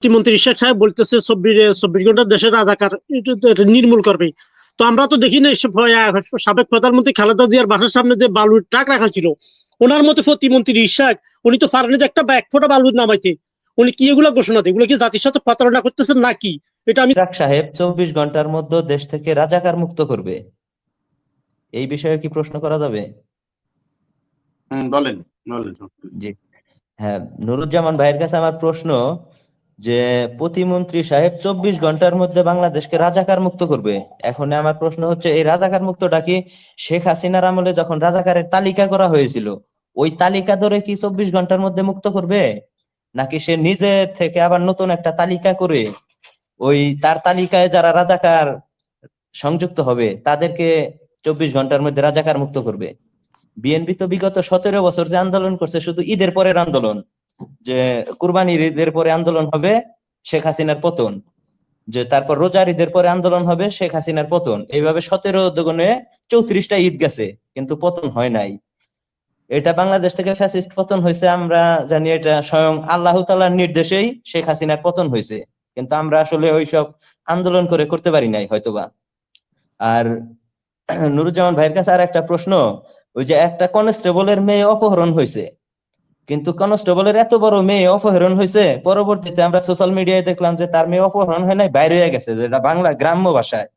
প্রতিমন্ত্রী ইশাক সাহেব বলতেছে 24 ঘন্টা দেশের রাজাকার এটা নির্মূল করবে। তো আমরা তো দেখি না সাবেক প্রধানমন্ত্রী খালেদা জিয়ার বাসার সামনে যে বালুর ট্রাক রাখা ছিল, ওনার মতো প্রতিমন্ত্রী ইশাক উনি তো পারেন যে একটা বা এক ফোঁটা বালু নামাইতে। উনি কি এগুলো ঘোষণা দেয়? এগুলো কি জাতির সাথে প্রতারণা করতেছেন নাকি? এটা আমি ইশাক সাহেব 24 ঘন্টার মধ্যে দেশ থেকে রাজাকার মুক্ত করবে, এই বিষয়ে কি প্রশ্ন করা যাবে? বলেন বলেন। জি হ্যাঁ, নুরুজ্জামান ভাইয়ের কাছে আমার প্রশ্ন যে প্রতিমন্ত্রী সাহেব 24 ঘন্টার মধ্যে বাংলাদেশকে রাজাকার মুক্ত করবে। এখন আমার প্রশ্ন হচ্ছে, এই রাজাকার মুক্তটা কি শেখ হাসিনার আমলে যখন রাজাকারের তালিকা করা হয়েছিল ওই তালিকা ধরে কি 24 ঘন্টার মধ্যে মুক্ত করবে, নাকি সে নিজে থেকে আবার নতুন একটা তালিকা করে ওই তার তালিকায় যারা রাজাকার সংযুক্ত হবে তাদেরকে 24 ঘন্টার মধ্যে রাজাকার মুক্ত করবে? বিএনপি তো বিগত 17 বছর যে আন্দোলন করছে, শুধু ঈদের পরের আন্দোলন, যে কুরবানির ঈদের পরে আন্দোলন হবে শেখ হাসিনার পতন, যে তারপর রোজার ঈদের পরে আন্দোলন হবে শেখ হাসিনার পতন, এইভাবে 17 দোকানে 34টা ঈদ গেছে কিন্তু পতন হয় নাই। এটা বাংলাদেশ থেকে ফ্যাসিস্ট পতন হয়েছে আমরা জানি, এটা স্বয়ং আল্লাহ তাআলার নির্দেশেই শেখ হাসিনার পতন হয়েছে, কিন্তু আমরা আসলে ওইসব আন্দোলন করে করতে পারি নাই হয়তোবা। আর নুরুজ্জামান ভাইয়ের কাছে আর একটা প্রশ্ন, ওই যে একটা কনস্টেবলের মেয়ে অপহরণ হয়েছে, কিন্তু কনস্টেবলের এত বড় মেয়ে অপহরণ হয়েছে, পরবর্তীতে আমরা সোশ্যাল মিডিয়ায় দেখলাম যে তার মেয়ে অপহরণ হয় নাই, বাইরে হয়ে গেছে, যেটা বাংলা গ্রাম্য ভাষায়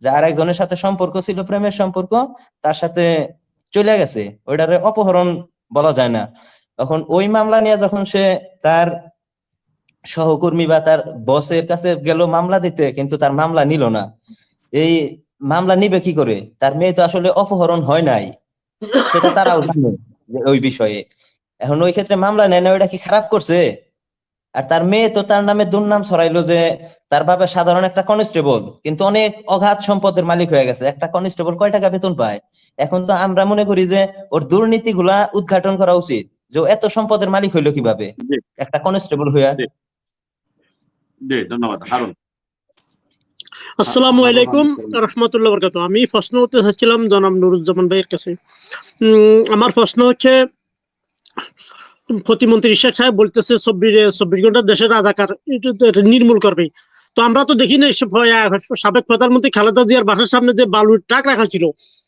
যে আরেকজনের সাথে সম্পর্ক ছিল, প্রেমের সম্পর্ক, তার সাথে চলে গেছে, ওইটারে অপহরণ বলা যায় না। তখন ওই মামলা নিয়ে যখন সে তার সহকর্মী বা তার বসের কাছে গেল মামলা দিতে, কিন্তু তার মামলা নিল না। এই মামলা নিবে কি করে? তার মেয়ে তো আসলে অপহরণ হয় নাই, সেটা তারাও জানে যে ওই বিষয়ে। এখন ওই ক্ষেত্রে মামলা নেয় না, ওইটা কি খারাপ করছে? আর তার মেয়ে তো তার নামে দুর্নাম ছড়াইলো যে তার বাবা সাধারণ একটা কনস্টেবল, কিন্তু অনেক অগাধ সম্পদের মালিক হয়ে গেছে। একটা কনস্টেবল কয় টাকা বেতন পায়? এখন তো আমরা মনে করি যে ওর দুর্নীতি গুলা উদ্ঘাটন করা উচিত, যে ও এত সম্পদের মালিক হইলো কিভাবে একটা কনস্টেবল হইয়া। ধন্যবাদ। হারুন। আসসালামু আলাইকুম রহমতুল্লাহ বরকাতুহু। আমি প্রশ্ন করতে চাচ্ছিলাম জনাব নুরুজ্জামান ভাইয়ের কাছে। আমার প্রশ্ন হচ্ছে, প্রতিমন্ত্রী ইশাক সাহেব বলতেছে 24 ঘন্টা দেশের রাজাকার এটা নির্মূল করবে। তো আমরা তো দেখি না সাবেক প্রধানমন্ত্রী খালেদা জিয়ার বাসার সামনে যে বালুর ট্রাক রাখা ছিল,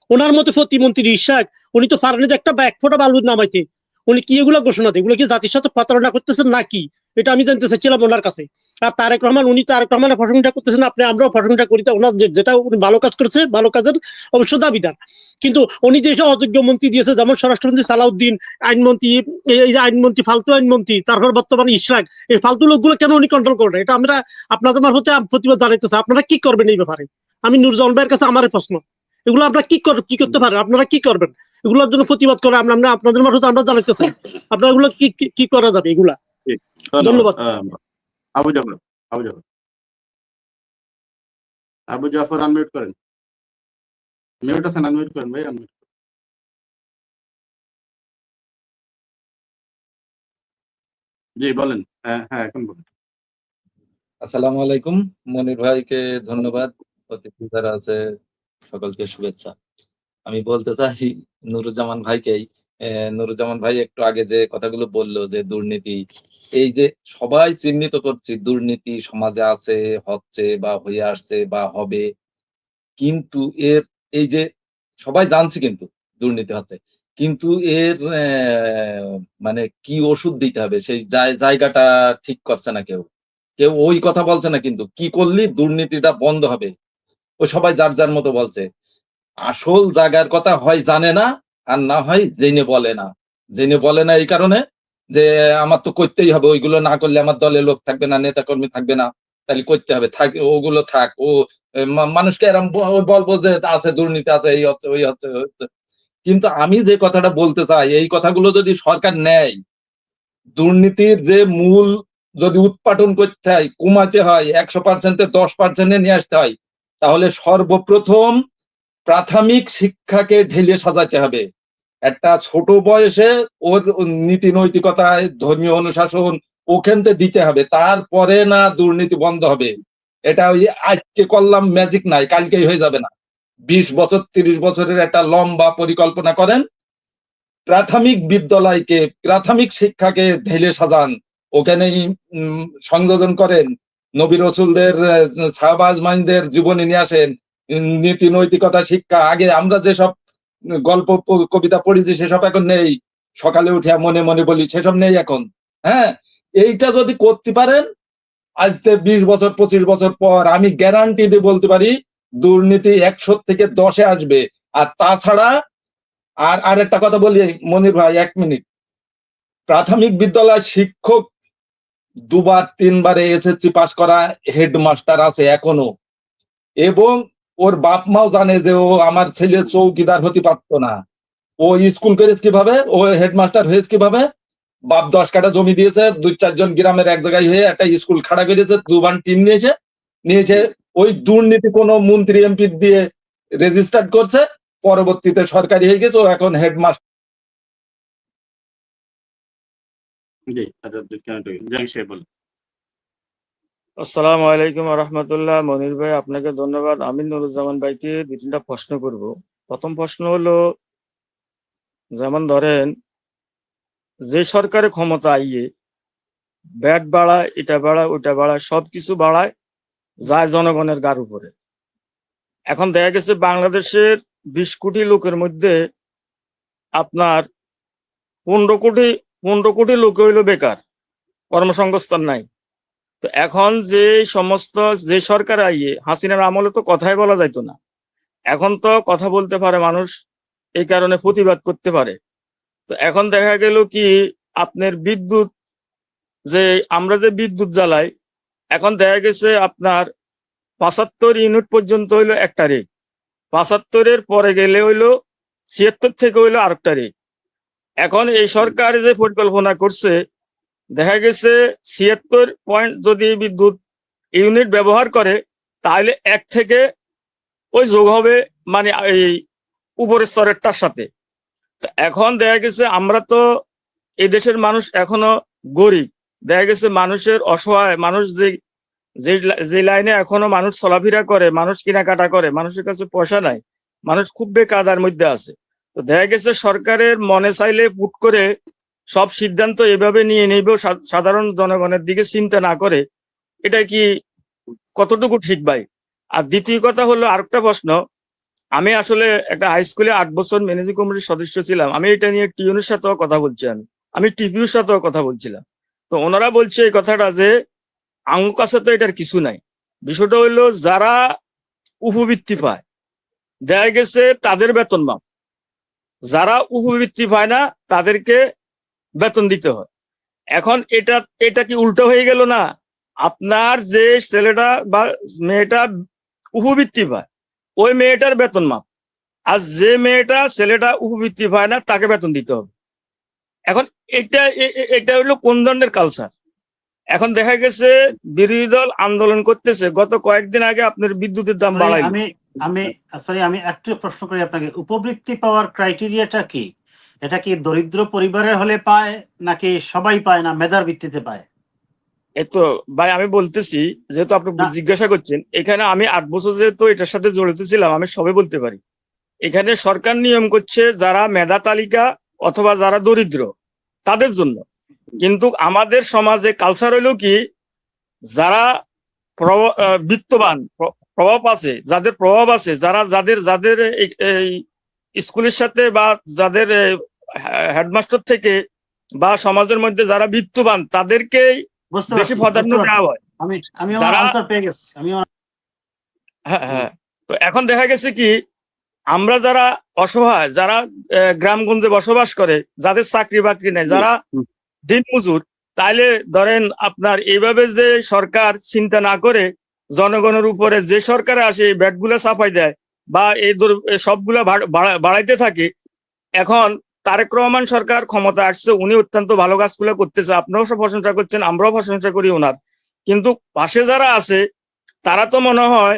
ওনার মতো প্রতিমন্ত্রী ইশাক উনি তো পারেন যে একটা বা এক ফোঁটা বালু নামাইতে। উনি কি এগুলো ঘোষণা দেয়? এগুলো কি জাতির সাথে প্রতারণা করতেছেন নাকি? এটা আমি জানতে চাচ্ছিলাম ওনার কাছে। আর তারেক রহমান, উনি তারেক রহমানের প্রশংসা করতেছেন, আপনি আমরাও প্রশংসা করি, ওনার যেটা উনি ভালো কাজ করেছে, ভালো কাজের অবশ্য দাবিদার। কিন্তু উনি যেসব অযোগ্য মন্ত্রী দিয়েছে, যেমন স্বরাষ্ট্রমন্ত্রী সালাউদ্দিন, আইনমন্ত্রী, এই যে আইনমন্ত্রী, ফালতু আইনমন্ত্রী, তারপর বর্তমানে ইশরাক, এই ফালতু লোকগুলো কেন উনি কন্ট্রোল করেন? এটা আমরা আপনাদের মারফতে প্রতিবাদ জানাইতেছি। আপনারা কি করবেন এই ব্যাপারে? আমি নুরুজ্জামান ভাইয়ের কাছে আমার প্রশ্ন, এগুলো আপনারা কি করতে পারেন? আপনারা কি করবেন এগুলোর জন্য প্রতিবাদ করে? আমরা আপনাদের মারফতে আমরা জানাইতেছি, আপনারা এগুলো কি করা যাবে এগুলা? ধন্যবাদ। আবু জাফর, আবু জাফর আনমিউট করেন। মিউট আছেন, আনমিউট করেন ভাই, আনমিউট। জি বলেন। হ্যাঁ এখন বলেন। আসসালামু আলাইকুম। মনির ভাইকে ধন্যবাদ, অতিথি যারা আছে সকলকে শুভেচ্ছা। আমি বলতে চাই নুরুজ্জামান ভাইকেই, নুরুজ্জামান ভাই একটু আগে যে কথাগুলো বললো যে দুর্নীতি, এই যে সবাই চিহ্নিত করছি দুর্নীতি সমাজে আছে, হচ্ছে বা হয়ে আসছে বা হবে, কিন্তু এর এই যে সবাই জানছে কিন্তু দুর্নীতি হচ্ছে, কিন্তু এর মানে কি ওষুধ দিতে হবে সেই জায়গাটা ঠিক করছে না কেউ। কেউ ওই কথা বলছে না, কিন্তু কি করলে দুর্নীতিটা বন্ধ হবে ও সবাই যার যার মতো বলছে। আসল জায়গার কথা হয় জানে না, আর না হয় জেনে বলে না। জেনে বলে না এই কারণে যে আমার তো করতেই হবে, ওইগুলো না করলে আমার দলে লোক থাকবে না, নেতা কর্মী থাকবে না, তাহলে করতে হবে, থাক ওগুলো থাক। ও মানুষকে এরম বলবো যে আছে দুর্নীতি আছে, এই হচ্ছে ওই হচ্ছে। কিন্তু আমি যে কথাটা বলতে চাই, এই কথাগুলো যদি সরকার নেয়, দুর্নীতির যে মূল যদি উৎপাটন করতে হয়, কমাতে হয়, 100%-এ 10%-এ নিয়ে আসতে হয়, তাহলে সর্বপ্রথম প্রাথমিক শিক্ষাকে ঢেলে সাজাতে হবে। একটা ছোট বয়সে ওর নীতি নৈতিকতায়, ধর্মীয় অনুশাসন ওখান থেকে দিতে হবে, তারপরে না দুর্নীতি বন্ধ হবে। এটা ওই আজকে করলাম ম্যাজিক নাই, কালকেই হয়ে যাবে না। 20 বছর 30 বছরের একটা লম্বা পরিকল্পনা করেন, প্রাথমিক বিদ্যালয়কে, প্রাথমিক শিক্ষাকে ঢেলে সাজান, ওখানেই সংযোজন করেন, নবী রসুলদের সাহাবা আজমাইনদের জীবনী নিয়ে আসেন, নীতি নৈতিকতা শিক্ষা। আগে আমরা যেসব গল্প কবিতা পড়েছি সেসব এখন নেই, সকালে উঠে মনে মনে বলি সেসব নেই এখন। হ্যাঁ, এইটা যদি করতে পারেন আজ থেকে 20 বছর 25 বছর পর আমি গ্যারান্টি দিয়ে বলতে পারি দুর্নীতি 100 থেকে 10-এ আসবে। আর তাছাড়া আর একটা কথা বলি মনির ভাই, 1 মিনিট। প্রাথমিক বিদ্যালয় শিক্ষক 2বার 3বারে এসএসসি পাস করা হেডমাস্টার আছে এখনো, এবং ওর বাপ মাও জানে যে ও আমার ছেলে চৌকিদার হতে পারতো না। ও স্কুল করেছে কিভাবে, ও হেডমাস্টার হয়েছে কিভাবে? বাপ 10 কাঠা জমি দিয়েছে, 2-4 জন গ্রামের এক জায়গায় হয়ে একটা স্কুল খাড়া করেছে, 2 টিম নিয়েছে। ওই দুর্নীতি কোনো মন্ত্রী এমপি দিয়ে রেজিস্টার্ড করছে, পরবর্তীতে সরকারি হয়ে গেছে, ও এখন হেডমাস্টার। জি, আচ্ছা, ডিসকানেক্ট হয়ে গেল। জাহিদ সাহেব বলুন। আসসালামু আলাইকুম রহমতুল্লাহ। মনির ভাই, আপনাকে ধন্যবাদ। আমি নুরুজ্জামান ভাইকে 2-3টা প্রশ্ন করব। প্রথম প্রশ্ন হলো, যেমন ধরেন যে সরকারের ক্ষমতা আইয়ে ব্যাট বাড়ায়, এটা বাড়ায়, ওইটা বাড়ায়, সবকিছু বাড়ায় যায় জনগণের গার উপরে। এখন দেখা গেছে বাংলাদেশের 20 কোটি লোকের মধ্যে আপনার 15 কোটি লোক হইল বেকার, কর্মসংস্থান নাই। তো এখন যে সরকার আইয়ে, হাসিনার আমলে তো কথাই বলা যাইতো না, এখন তো কথা বলতে পারে মানুষ, এই কারণে প্রতিবাদ করতে পারে। তো এখন দেখা গেল কি, আপনার বিদ্যুৎ, যে আমরা যে বিদ্যুৎ জ্বালাই, এখন দেখা গেছে আপনার 75 ইউনিট পর্যন্ত হইলো একটা রেট, 75-এর পরে গেলে হইলো 76 থেকে হইলো আরেকটা রেট। এখন এই সরকার যে পরিকল্পনা করছে, দেখা গেছে 76 পয়েন্ট যদি বিদ্যুৎ ইউনিট ব্যবহার করে, তাহলে 1 থেকে ওই যোগ হবে, মানে এই উপরের স্তরেরটার সাথে। তো এখন দেখা গেছে আমরা তো এই দেশের মানুষ এখনো গরিব, দেখা গেছে মানুষের অসহায়, মানুষ যে লাইনে এখনো মানুষ চলাফেরা করে, মানুষ কেনাকাটা করে, মানুষের কাছে পয়সা নাই, মানুষ খুব বেকায়দার মধ্যে আছে। তো দেখা গেছে সরকারের মনে চাইলে পুট করে সব সিদ্ধান্ত এভাবে নিয়ে নেবে, সাধারণ জনগণের দিকে চিন্তা না করে। এটা কি কতটুকু ঠিক ভাই? আর দ্বিতীয় কথা হলো, আরেকটা প্রশ্ন, আমি আসলে একটা হাই স্কুলে 8 বছর ম্যানেজিং কমিটির সদস্য ছিলাম। আমি এটা নিয়ে টিউনের সাথেও কথা বলছি, আমি টিপিউর সাথেও কথা বলছিলাম। তো ওনারা বলছে এই কথাটা যে আমার কাছে তো এটার কিছু নাই। বিষয়টা হইলো, যারা উপবৃত্তি পায় দেখা গেছে তাদের বেতন মাপ, যারা উপবৃত্তি পায় না তাদেরকে বেতন দিতে হয়। এখন এটা কি উল্টো হয়ে গেল না? আপনার যে ছেলেটা বা মেয়েটা উপবৃত্তি পায়, ওই মেয়েটার বেতন মাপ, আর যে ছেলেটা উপবৃত্তি পায় না তাকে বেতন দিতে হবে। এখন এটা হইলো কোন ধরনের কালচার? এখন দেখা গেছে বিরোধী দল আন্দোলন করতেছে, গত কয়েকদিন আগে আপনার বিদ্যুতের দাম বাড়াইল। আমি একটু প্রশ্ন করি আপনাকে, উপবৃত্তি পাওয়ার ক্রাইটেরিয়াটা কি? এটা কি দরিদ্র পরিবারের হলে পায়, নাকি সবাই পায় না, মেধার ভিত্তিতে পায়? এতো ভাই আমি বলতেছি, যেহেতু আপনি জিজ্ঞাসা করছেন, এখানে আমি 8 বছর যেহেতু এটার সাথে জড়িত ছিলাম, আমি সবে বলতে পারি। এখানে সরকার নিয়ম করছে যারা মেধা তালিকা অথবা যারা দরিদ্র তাদের জন্য, কিন্তু আমাদের সমাজে কালচার হইলো কি, যারা বিত্তবান, প্রভাব আছে, যাদের প্রভাব আছে, যাদের এই স্কুলের সাথে বা যাদের হেডমাস্টার থেকে বা সমাজের মধ্যে যারা বিত্তবান, তাদেরকেই বেশি প্রাধান্য দেওয়া হয়। হ্যাঁ, তো এখন দেখা গেছে কি, আমরা যারা অসহায়, যারা গ্রামগঞ্জে বসবাস করে, যাদের চাকরি বাকরি নেই, যারা দিনমজুর, তাইলে ধরেন আপনার এইভাবে যে সরকার চিন্তা না করে জনগণের উপরে যে সরকার আসে ব্যাটগুলা চাপাই দেয় বা এই সবগুলা বাড়াইতে থাকে। এখন তারেক রহমান সরকার ক্ষমতা আসছে, উনি অত্যন্ত ভালো কাজগুলো করতেছে, আপনারাও সব প্রশংসা করছেন, আমরাও প্রশংসা করি ওনার। কিন্তু পাশে যারা আছে তারা তো মনে হয়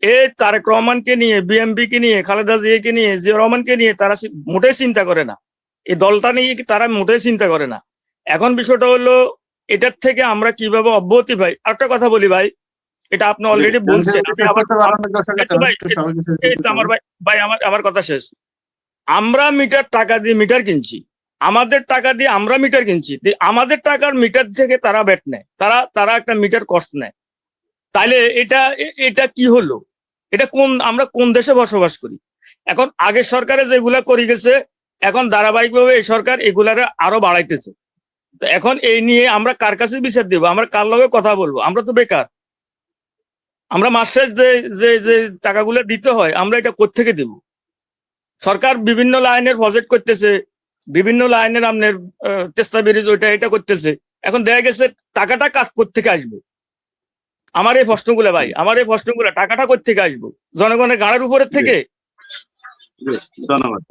এই তারেক রহমানকে নিয়ে, বিএমপি কে নিয়ে, খালেদা জিয়াকে নিয়ে, জিয়া রহমানকে নিয়ে তারা মোটেই চিন্তা করে না, এই দলটা নিয়ে তারা মোটেই চিন্তা করে না। এখন বিষয়টা হলো, এটার থেকে আমরা কিভাবে অব্যাহতি পাই? একটা কথা বলি ভাই, এটা আপনি অলরেডি বলছেন, আমার কথা শেষ। আমরা টাকা দিয়ে মিটার কিনছি, আমাদের টাকা দিয়ে আমরা মিটার কিনছি, আমাদের টাকার মিটার থেকে তারা ব্যাট নেয়, তারা একটা মিটার কস্ট নেয়। তাইলে এটা কি হলো? এটা আমরা কোন দেশে বসবাস করি? এখন আগের সরকারে যেগুলা করে গেছে, এখন ধারাবাহিকভাবে এই সরকার এগুলারে আরো বাড়াইতেছে। তো এখন এই নিয়ে আমরা কার কাছে বিচার দেবো? আমরা কার লগে কথা বলবো? আমরা তো বেকার। আমরা মাসের যে টাকাগুলো দিতে হয়, আমরা এটা কোত্থেকে দেব? সরকার বিভিন্ন লাইনের প্রজেক্ট করতেছে, বিভিন্ন লাইনের আপনার তেস্তা ব্রিজ ওইটা এটা করতেছে। এখন দেখা গেছে টাকাটা কাজ কোত্থেকে আসবে? আমার এই প্রশ্নগুলো ভাই, আমার এই প্রশ্নগুলো, টাকাটা কোত্থেকে আসবে? জনগণের গাড়ের উপরের থেকে? ধন্যবাদ।